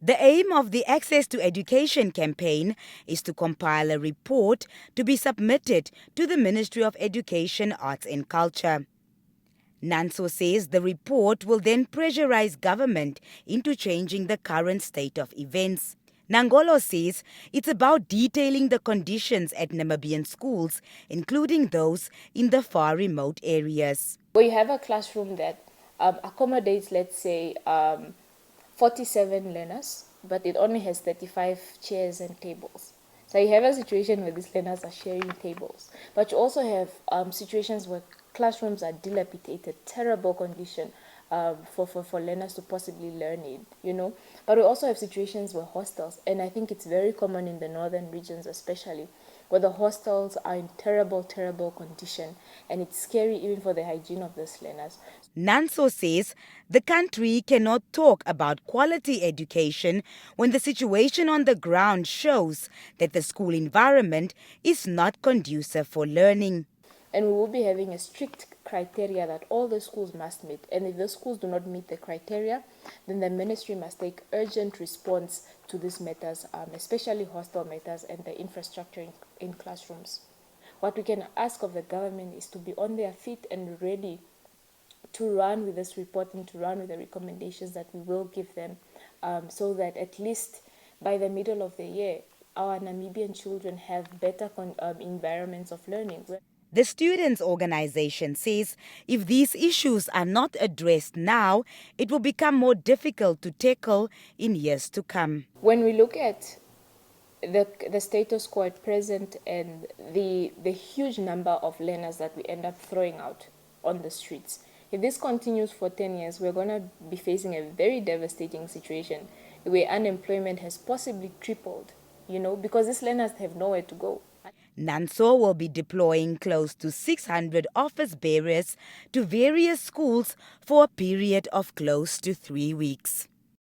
The aim of the Access to Education campaign is to compile a report to be submitted to the Ministry of Education, Arts and Culture. NANSO says the report will then pressurize government into changing the current state of events. Nangolo says it's about detailing the conditions at Namibian schools, including those in the far remote areas. We have a classroom that accommodates, let's say, 47 learners, but it only has 35 chairs and tables. So you have a situation where these learners are sharing tables. But you also have situations where classrooms are dilapidated, terrible condition for learners to possibly learn in, you know. But we also have situations where hostels, and I think it's very common in the northern regions especially, where the hostels are in terrible, terrible condition, and it's scary even for the hygiene of these learners. NANSO says the country cannot talk about quality education when the situation on the ground shows that the school environment is not conducive for learning. And we will be having a strict criteria that all the schools must meet. And if the schools do not meet the criteria, then the ministry must take urgent response to these matters, especially hostel matters and the infrastructure in classrooms. What we can ask of the government is to be on their feet and ready to run with this reporting, to run with the recommendations that we will give them, so that at least by the middle of the year, our Namibian children have better environments of learning. The Students' Organization says if these issues are not addressed now, it will become more difficult to tackle in years to come. When we look at the status quo at present and the huge number of learners that we end up throwing out on the streets, if this continues for 10 years, we're going to be facing a very devastating situation where unemployment has possibly tripled, you know, because these learners have nowhere to go. NANSO will be deploying close to 600 office bearers to various schools for a period of close to 3 weeks.